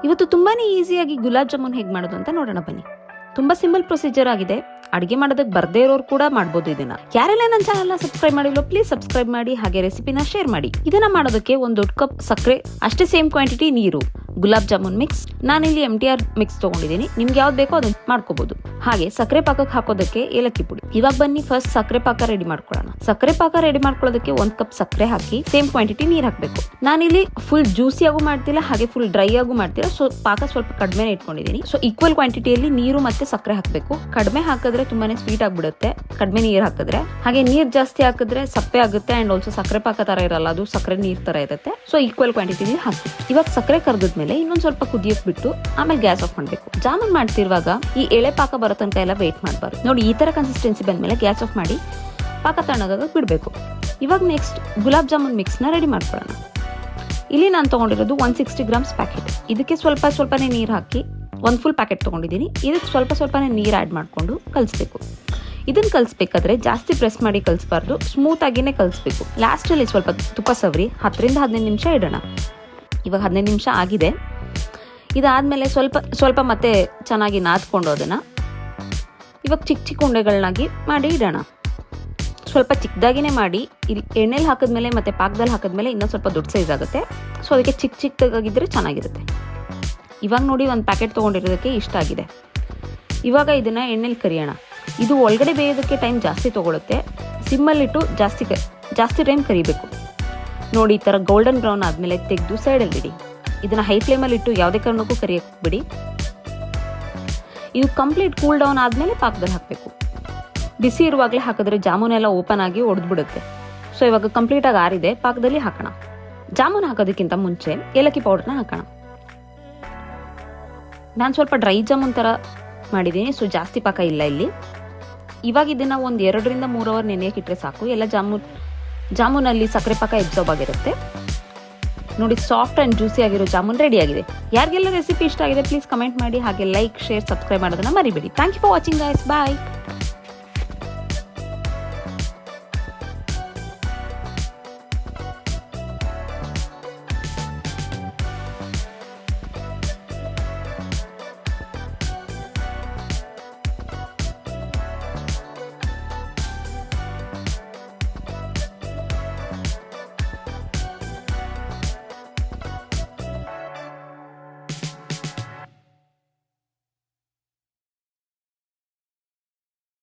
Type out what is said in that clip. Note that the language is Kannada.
ಇವತ್ತು ತುಂಬಾನೇ ಈಸಿಯಾಗಿ ಗುಲಾಬ್ ಜಾಮೂನ್ ಹೇಗೆ ಮಾಡೋದು ಅಂತ ನೋಡೋಣ ಬನ್ನಿ. ತುಂಬಾ ಸಿಂಪಲ್ ಪ್ರೊಸೀಜರ್ ಆಗಿದೆ. ಅಡಿಗೆ ಮಾಡೋದಕ್ಕೆ ಬರ್ದೇ ಇರೋರು ಕೂಡ ಮಾಡ್ಬೋದು ಇದನ್ನ. ಯಾರೆಲ್ಲ ನನ್ನ ಚಾನಲ್ನ ಸಬ್ಸ್ಕ್ರೈಬ್ ಮಾಡಿಲ್ಲ ಪ್ಲೀಸ್ ಸಬ್ಸ್ಕ್ರೈಬ್ ಮಾಡಿ, ಹಾಗೆ ರೆಸಿಪಿನ ಶೇರ್ ಮಾಡಿ. ಇದನ್ನ ಮಾಡೋದಕ್ಕೆ ಒಂದು ದೊಡ್ಡ ಕಪ್ ಸಕ್ಕರೆ, ಅಷ್ಟೇ ಸೇಮ್ ಕ್ವಾಂಟಿಟಿ ನೀರು, ಗುಲಾಬ್ ಜಾಮೂನ್ ಮಿಕ್ಸ್. ನಾನಿಲ್ಲಿ MTR ಮಿಕ್ಸ್ ತಗೊಂಡಿದ್ದೀನಿ, ನಿಮ್ಗೆ ಯಾವ್ದು ಬೇಕೋ ಅದನ್ನ ಮಾಡ್ಕೋಬಹುದು. ಹಾಗೆ ಸಕ್ಕರೆ ಪಾಕಕ್ಕೆ ಹಾಕೋದಕ್ಕೆ ಏಲಕ್ಕಿ ಪುಡಿ. ಇವಾಗ ಬನ್ನಿ ಫಸ್ಟ್ ಸಕ್ಕರೆ ಪಾಕ ರೆಡಿ ಮಾಡ್ಕೊಳ್ಳೋಣ. ಸಕ್ಕರೆ ಪಾಕ ರೆಡಿ ಮಾಡ್ಕೊಳ್ಳೋದಕ್ಕೆ 1 ಕಪ್ ಸಕ್ಕರೆ ಹಾಕಿ ಸೇಮ್ ಕ್ವಾಂಟಿಟಿ ನೀರ್ ಹಾಕ್ಬೇಕು. ನಾನಿಲ್ಲಿ ಫುಲ್ ಜ್ಯೂಸಿಯಾಗೂ ಮಾಡ್ತಿಲ್ಲ, ಹಾಗೆ ಫುಲ್ ಡ್ರೈ ಆಗು ಮಾಡ್ತಿಲ್ಲ. ಸೊ ಪಾಕ ಸ್ವಲ್ಪ ಕಡಿಮೆ ಇಟ್ಕೊಂಡಿದ್ದೀನಿ. ಸೊ ಈಕ್ವಲ್ ಕ್ವಾಂಟಿಟಿಯಲ್ಲಿ ನೀರು ಮತ್ತೆ ಸಕ್ಕರೆ ಹಾಕಬೇಕು. ಕಡಿಮೆ ಹಾಕಿದ್ರೆ ತುಂಬಾನೇ ಸ್ವೀಟ್ ಆಗ್ಬಿಡುತ್ತೆ, ಕಡಿಮೆ ನೀರ್ ಹಾಕಿದ್ರೆ. ಹಾಗೆ ನೀರ್ ಜಾಸ್ತಿ ಹಾಕಿದ್ರೆ ಸಪ್ಪೆ ಆಗುತ್ತೆ, ಅಂಡ್ ಆಲ್ಸೋ ಸಕ್ಕರೆ ಪಾಕ ತರ ಇರಲ್ಲ, ಅದು ಸಕ್ಕರೆ ನೀರ್ ತರ ಇರುತ್ತೆ. ಸೊ ಈಕ್ವಲ್ ಕ್ವಾಂಟಿಟಿಲಿ ಹಾಕಿ. ಇವಾಗ ಸಕ್ಕರೆ ಕರ್ಗದ್ಮೇಲೆ ಇನ್ನೊಂದ್ ಸ್ವಲ್ಪ ಕುದಿಯಕ್ ಬಿಟ್ಟು ಆಮೇಲೆ ಗ್ಯಾಸ್ ಆಫ್ ಮಾಡ್ಬೇಕು. ಜಾಮೂನ್ ಮಾಡ್ತಿರುವಾಗ ಈ ಎಳೆ ಪಾಕ ಬರೋ ತನಕ ಎಲ್ಲ ವೇಟ್ ಮಾಡಬಾರ್ದು. ನೋಡಿ ಈ ತರ ಕನ್ಸಿಸ್ಟೆನ್ಸಿ ಬಂದ್ಮೇಲೆ ಗ್ಯಾಸ್ ಆಫ್ ಮಾಡಿ ಪಾಕ ತಣ್ಣಗಾಗ ಬಿಡಬೇಕು. ಇವಾಗ ನೆಕ್ಸ್ಟ್ ಗುಲಾಬ್ ಜಾಮೂನ್ ಮಿಕ್ಸ್ನ ರೆಡಿ ಮಾಡ್ಕೊಳ್ಳೋಣ. ಇಲ್ಲಿ ನಾನು ತಗೊಂಡಿರೋದು 160 ಗ್ರಾಮ್ಸ್ ಪ್ಯಾಕೆಟ್. ಇದಕ್ಕೆ ಸ್ವಲ್ಪನೇ ನೀರು ಹಾಕಿ ಒಂದು ಫುಲ್ ಪ್ಯಾಕೆಟ್ ತಗೊಂಡಿದ್ದೀನಿ. ಇದಕ್ಕೆ ಸ್ವಲ್ಪನೇ ನೀರು ಆ್ಯಡ್ ಮಾಡಿಕೊಂಡು ಕಲಿಸ್ಬೇಕು. ಇದನ್ನ ಕಲಿಸ್ಬೇಕಾದ್ರೆ ಜಾಸ್ತಿ ಪ್ರೆಸ್ ಮಾಡಿ ಕಲಿಸ್ಬಾರ್ದು, ಸ್ಮೂತ್ ಆಗಿನೇ ಕಲಿಸ್ಬೇಕು. ಲಾಸ್ಟಲ್ಲಿ ಸ್ವಲ್ಪ ತುಪ್ಪ ಸವರಿ 10ರಿಂದ 15 ನಿಮಿಷ ಇಡೋಣ. ಇವಾಗ 15 ನಿಮಿಷ ಆಗಿದೆ. ಇದಾದ್ಮೇಲೆ ಸ್ವಲ್ಪ ಮತ್ತೆ ಚೆನ್ನಾಗಿ ನಾದ್ಕೊಂಡು ಅದನ್ನ ಇವಾಗ ಚಿಕ್ಕ ಉಂಡೆಗಳನ್ನಾಗಿ ಮಾಡಿ ಇಡೋಣ. ಸ್ವಲ್ಪ ಚಿಕ್ಕದಾಗಿನೇ ಮಾಡಿ. ಇಲ್ಲಿ ಎಣ್ಣೆಲಿ ಹಾಕಿದ್ಮೇಲೆ ಮತ್ತೆ ಪಾಕದಲ್ಲಿ ಹಾಕಿದ್ಮೇಲೆ ಇನ್ನೊಂದು ಸ್ವಲ್ಪ ದೊಡ್ಡ ಸೈಜ್ ಆಗುತ್ತೆ. ಸೊ ಅದಕ್ಕೆ ಚಿಕ್ಕದಾಗಿದ್ರೆ ಚೆನ್ನಾಗಿರುತ್ತೆ. ಇವಾಗ ನೋಡಿ ಒಂದು ಪ್ಯಾಕೆಟ್ ತೊಗೊಂಡಿರೋದಕ್ಕೆ ಇಷ್ಟ ಆಗಿದೆ. ಇವಾಗ ಇದನ್ನ ಎಣ್ಣೆಲಿ ಕರಿಯೋಣ. ಇದು ಒಳಗಡೆ ಬೇಯೋದಕ್ಕೆ ಟೈಮ್ ಜಾಸ್ತಿ ತೊಗೊಳುತ್ತೆ. ಸಿಮ್ಮಲ್ಲಿಟ್ಟು ಜಾಸ್ತಿ ಟೈಮ್ ಕರಿಬೇಕು. ನೋಡಿ ಈ ಥರ ಗೋಲ್ಡನ್ ಬ್ರೌನ್ ಆದಮೇಲೆ ತೆಗೆದು ಸೈಡಲ್ಲಿ ಇಡಿ. ಇದನ್ನ ಹೈ ಫ್ಲೇಮಲ್ಲಿ ಇಟ್ಟು ಯಾವುದೇ ಕಾರಣಕ್ಕೂ ಕರಿಯಕ್ಕೆ ಬಿಡಿ. ಇದು ಕಂಪ್ಲೀಟ್ ಕೂಲ್ ಡೌನ್ ಆದಮೇಲೆ ಪಾಕದಲ್ಲಿ ಹಾಕಬೇಕು. ಬಿಸಿ ಇರುವಾಗಲೇ ಹಾಕಿದ್ರೆ ಜಾಮೂನ್ ಎಲ್ಲ ಓಪನ್ ಆಗಿ ಒಡೆದ್ಬಿಡುತ್ತೆ. ಸೊ ಇವಾಗ ಕಂಪ್ಲೀಟಾಗಿ ಆರಿದೆ, ಪಾಕದಲ್ಲಿ ಹಾಕೋಣ. ಜಾಮೂನ್ ಹಾಕೋದಕ್ಕಿಂತ ಮುಂಚೆ ಏಲಕ್ಕಿ ಪೌಡರ್ನ ಹಾಕೋಣ. ನಾನು ಸ್ವಲ್ಪ ಡ್ರೈ ಜಾಮೂನ್ ಥರ ಮಾಡಿದ್ದೀನಿ, ಸೊ ಜಾಸ್ತಿ ಪಾಕ ಇಲ್ಲ ಇಲ್ಲಿ. ಇವಾಗ ಇದನ್ನು ಒಂದು 2ರಿಂದ 3 ಅವರ್ ನೆನೆಯಕ್ಕೆ ಇಟ್ಟರೆ ಸಾಕು. ಎಲ್ಲ ಜಾಮೂನಲ್ಲಿ ಸಕ್ಕರೆ ಪಾಕ ಎಬ್ಸಾರ್ಬ್ ಆಗಿರುತ್ತೆ. ನೋಡಿ ಸಾಫ್ಟ್ ಆ್ಯಂಡ್ ಜ್ಯೂಸಿ ಆಗಿರೋ ಜಾಮೂನ್ ರೆಡಿ ಆಗಿದೆ. ಯಾರಿಗೆಲ್ಲ ರೆಸಿಪಿ ಇಷ್ಟ ಆಗಿದೆ ಪ್ಲೀಸ್ ಕಮೆಂಟ್ ಮಾಡಿ, ಹಾಗೆ ಲೈಕ್, ಶೇರ್, ಸಬ್ಸ್ಕ್ರೈಬ್ ಮಾಡೋದನ್ನ ಮರಿಬೇಡಿ. Thank you for watching guys. Bye.